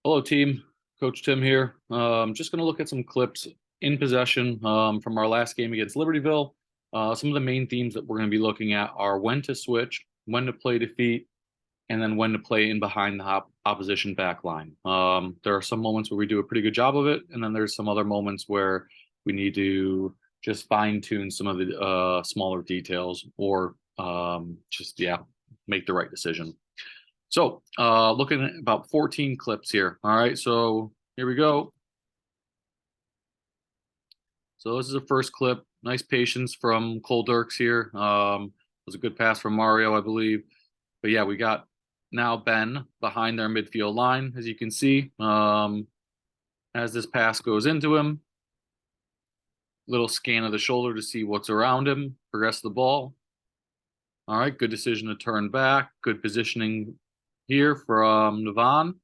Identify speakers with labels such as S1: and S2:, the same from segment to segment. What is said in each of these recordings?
S1: Hello, team. Coach Tim here. Just going to look at some clips in possession from our last game against Libertyville. Some of the main themes that we're going to be looking at are when to switch, when to play defeat, and then when to play in behind the opposition back line. There are some moments where we do a pretty good job of it, and then there's some other moments where we need to just fine tune some of the smaller details or make the right decision. So, looking at about 14 clips here. All right, so here we go. So this is a first clip. Nice patience from Cole Dirks here. It was a good pass from Mario, I believe. But yeah, we got now Ben behind their midfield line, as you can see. As this pass goes into him, little scan of the shoulder to see what's around him, progress the ball. All right, good decision to turn back. Good positioning here from Navan.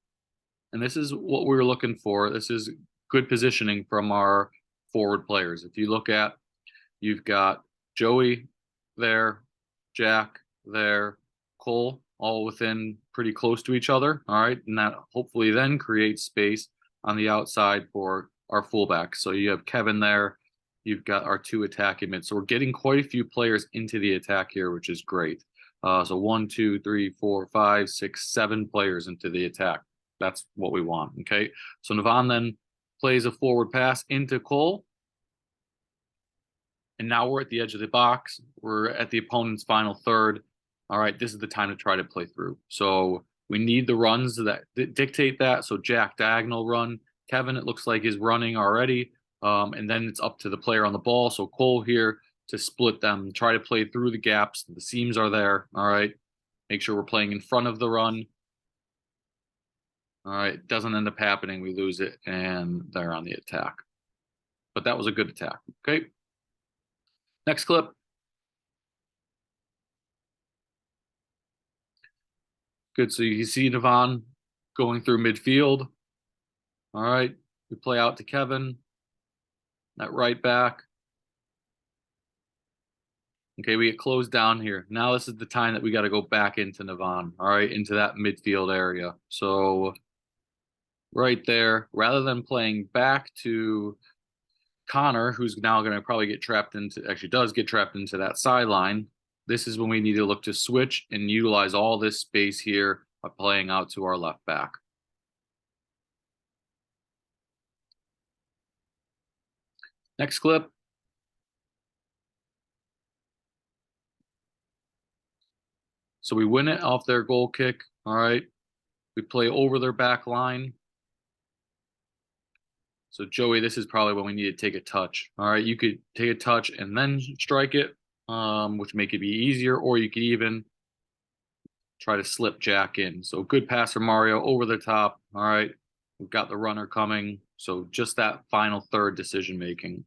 S1: And this is what we were looking for. This is good positioning from our forward players. If you look at, you've got Joey there, Jack there, Cole, all within pretty close to each other. All right. And that hopefully then creates space on the outside for our fullbacks. So you have Kevin there. You've got our two attacking mids. So we're getting quite a few players into the attack here, which is great. So 1, 2, 3, 4, 5, 6, 7 players into the attack. That's what we want. Okay. So Navan then plays a forward pass into Cole. And now we're at the edge of the box. We're at the opponent's final third. All right, this is the time to try to play through. So we need the runs that dictate that. So Jack diagonal run. Kevin, it looks like, is running already. And then it's up to the player on the ball. So Cole here to split them, try to play through the gaps. The seams are there. All right. Make sure we're playing in front of the run. All right. Doesn't end up happening. We lose it, and they're on the attack. But that was a good attack. Okay. Next clip. Good. So you see Navan going through midfield. All right. We play out to Kevin. That right back. Okay, we get closed down here. Now this is the time that we got to go back into Navan. All right, into that midfield area. So right there, rather than playing back to Connor, who's now going to probably get trapped into, actually does get trapped into that sideline. This is when we need to look to switch and utilize all this space here by playing out to our left back. Next clip. So we win it off their goal kick. All right. We play over their back line. So Joey, this is probably when we need to take a touch. All right. You could take a touch and then strike it, which make it be easier, or you could even try to slip Jack in. So good pass from Mario over the top. All right. We've got the runner coming. So just that final third decision making.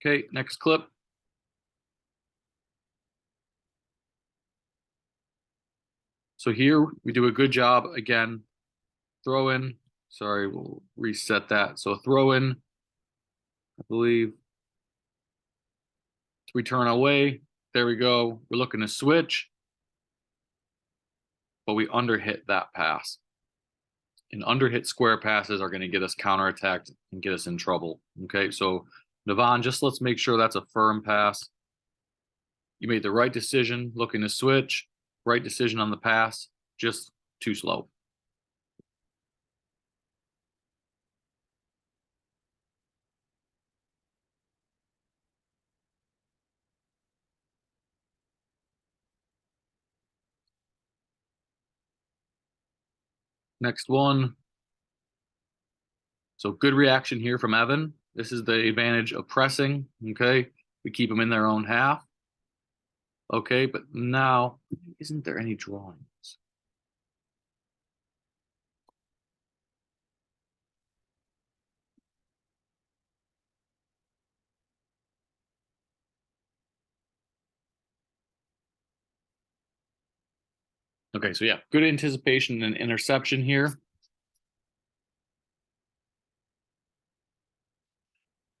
S1: Okay, next clip. So here we do a good job again. Throw in. Sorry, we'll reset that. So throw in, I believe. We turn away. There we go. We're looking to switch, but we underhit that pass. And underhit square passes are going to get us counterattacked and get us in trouble. Okay, so Navan, just let's make sure that's a firm pass. You made the right decision looking to switch, right decision on the pass, just too slow. Next one. So good reaction here from Evan. This is the advantage of pressing. Okay, we keep them in their own half. Okay, but now, isn't there any drawings? Okay, so yeah, good anticipation and interception here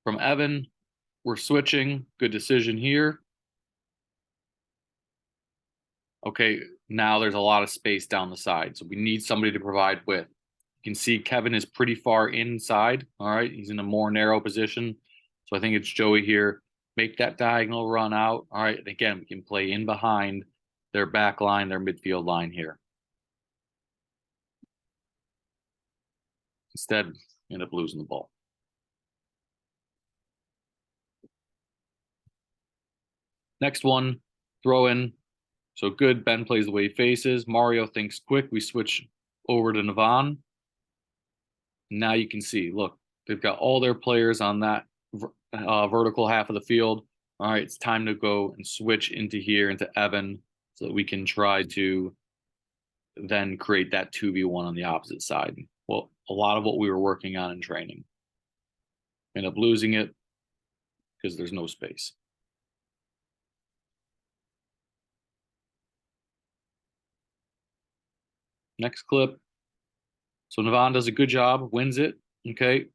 S1: from Evan. We're switching. Good decision here. Okay, now there's a lot of space down the side, so we need somebody to provide width. You can see Kevin is pretty far inside. All right, he's in a more narrow position. So I think it's Joey here. Make that diagonal run out. All right, and again, we can play in behind their back line, their midfield line here. Instead, end up losing the ball. Next one, throw in. So good, Ben plays the way he faces. Mario thinks quick. We switch over to Navan. Now you can see, look, they've got all their players on that vertical half of the field. All right, it's time to go and switch into here, into Evan, so that we can try to then create that 2v1 on the opposite side. Well, a lot of what we were working on in training. End up losing it because there's no space. Next clip. So Navan does a good job, wins it, okay?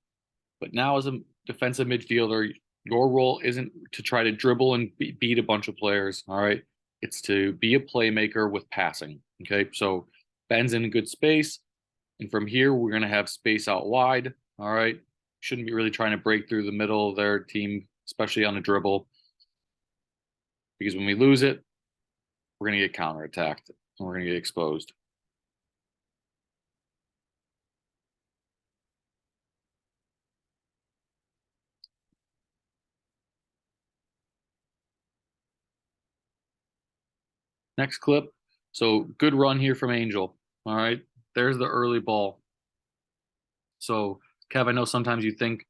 S1: But now as a defensive midfielder, your role isn't to try to dribble and beat a bunch of players, all right? It's to be a playmaker with passing, okay? So Ben's in a good space, and from here, we're going to have space out wide, all right? Shouldn't be really trying to break through the middle of their team, especially on a dribble, because when we lose it, we're going to get counterattacked, and we're going to get exposed. Next clip. So good run here from Angel. All right. There's the early ball. So, Kev, I know sometimes you think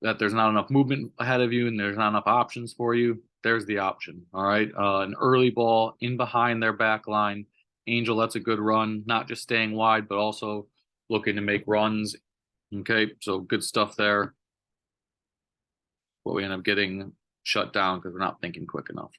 S1: that there's not enough movement ahead of you and there's not enough options for you. There's the option. All right. An early ball in behind their back line. Angel, that's a good run, not just staying wide, but also looking to make runs. Okay. So good stuff there. But we end up getting shut down because we're not thinking quick enough.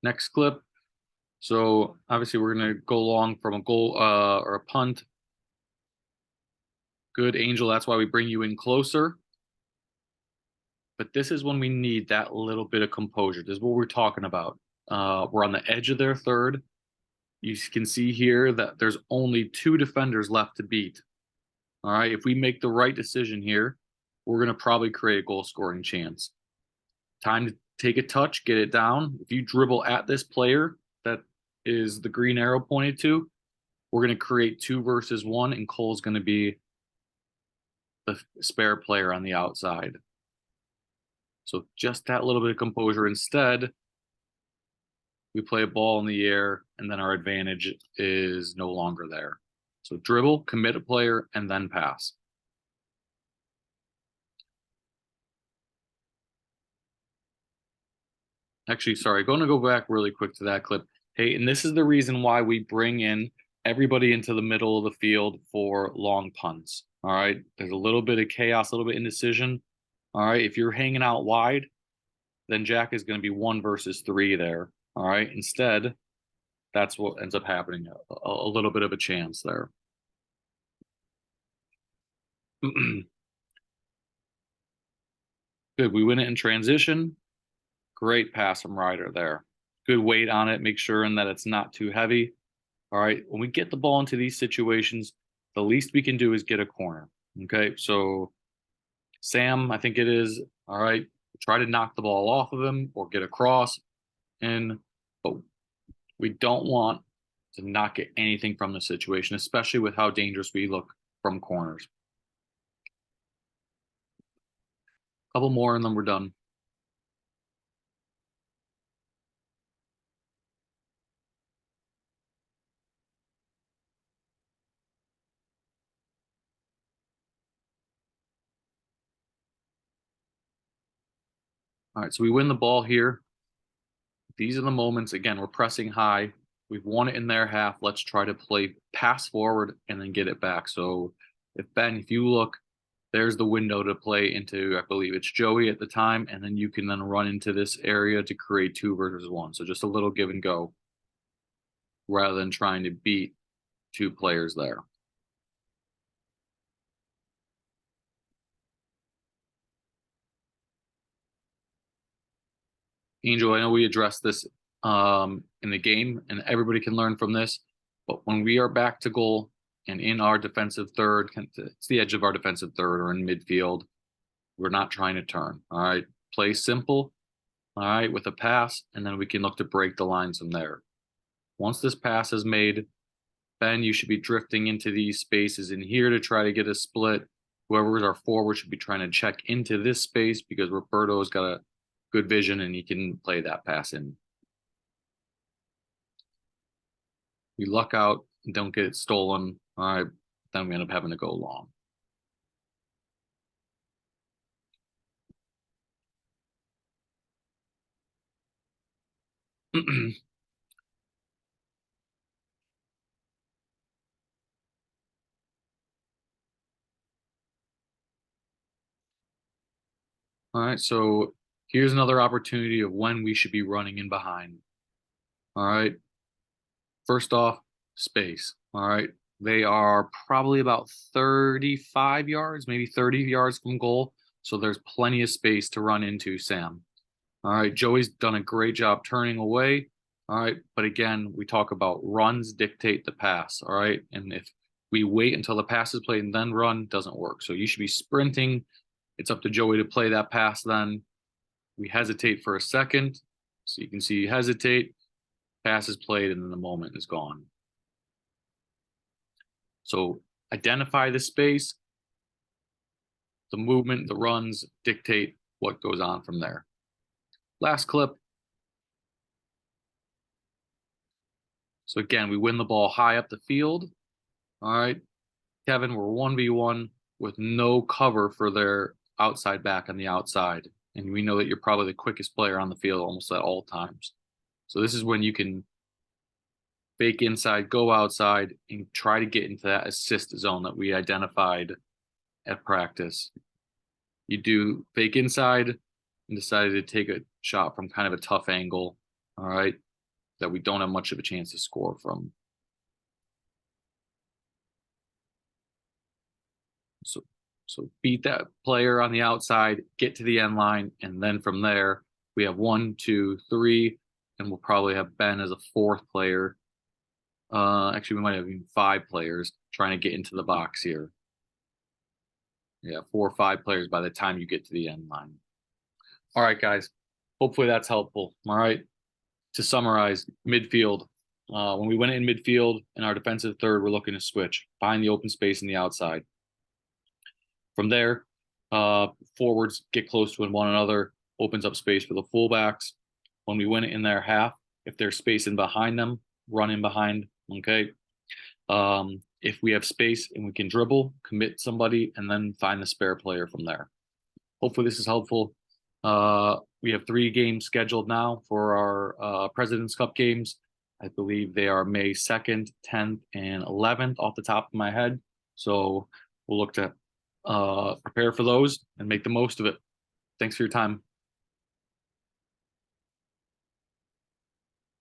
S1: Next clip. So obviously we're going to go long from a goal or a punt. Good, Angel. That's why we bring you in closer. But this is when we need that little bit of composure. This is what we're talking about. We're on the edge of their third. You can see here that there's only 2 defenders left to beat. All right, if we make the right decision here, we're going to probably create a goal scoring chance. Time to take a touch, get it down. If you dribble at this player that is the green arrow pointed to, we're going to create 2 versus 1, and Cole's going to be the spare player on the outside. So just that little bit of composure. Instead, we play a ball in the air, and then our advantage is no longer there. So dribble, commit a player, and then pass. Actually, sorry, going to go back really quick to that clip. Hey, and this is the reason why we bring in everybody into the middle of the field for long punts. All right, there's a little bit of chaos, a little bit of indecision. All right, if you're hanging out wide, then Jack is going to be 1 versus 3 there. All right, instead, that's what ends up happening. A little bit of a chance there. Good, we win it in transition. Great pass from Ryder there. Good weight on it, make sure that it's not too heavy. All right, when we get the ball into these situations, the least we can do is get a corner. Okay, so Sam, I think it is, all right, try to knock the ball off of him or get across. But we don't want to not get anything from the situation, especially with how dangerous we look from corners. Couple more and then we're done. All right, so we win the ball here. These are the moments, again, we're pressing high. We've won it in their half. Let's try to play pass forward and then get it back. So if Ben, if you look, there's the window to play into, I believe it's Joey at the time, and then you can then run into this area to create 2 versus 1. So just a little give and go rather than trying to beat 2 players there. Angel, I know we addressed this in the game, and everybody can learn from this. But when we are back to goal and in our defensive third, it's the edge of our defensive third or in midfield, we're not trying to turn. All right, play simple. All right, with a pass, and then we can look to break the lines from there. Once this pass is made, Ben, you should be drifting into these spaces in here to try to get a split. Whoever is our forward should be trying to check into this space because Roberto's got a good vision and he can play that pass in. We luck out and don't get it stolen. All right, then we end up having to go long. All right, so here's another opportunity of when we should be running in behind. All right, first off, space. All right, they are probably about 35 yards, maybe 30 yards from goal. So there's plenty of space to run into Sam. All right, Joey's done a great job turning away. All right, but again, we talk about runs dictate the pass. All right, and if we wait until the pass is played and then run, doesn't work. So you should be sprinting. It's up to Joey to play that pass then. We hesitate for a second. So you can see you hesitate, pass is played, and then the moment is gone. So identify the space, the movement, the runs dictate what goes on from there. Last clip. So again, we win the ball high up the field. All right, Kevin, we're 1v1 with no cover for their outside back on the outside. And we know that you're probably the quickest player on the field almost at all times. So this is when you can fake inside, go outside, and try to get into that assist zone that we identified at practice. You do fake inside and decided to take a shot from kind of a tough angle, all right, that we don't have much of a chance to score from. So beat that player on the outside, get to the end line, and then from there, we have 1, 2, 3, and we'll probably have Ben as a 4th player. Actually, we might have even 5 players trying to get into the box here. Yeah, 4 or 5 players by the time you get to the end line. All right, guys. Hopefully that's helpful. All right. To summarize, midfield. When we went in midfield in our defensive third, we're looking to switch, find the open space in the outside. From there, forwards get close to one another, opens up space for the fullbacks. When we win it in their half, if there's space in behind them, run in behind. Okay. If we have space and we can dribble, commit somebody, and then find the spare player from there. Hopefully this is helpful. We have 3 games scheduled now for our President's Cup games. I believe they are May 2nd, 10th, and 11th off the top of my head. So we'll look to prepare for those and make the most of it. Thanks for your time.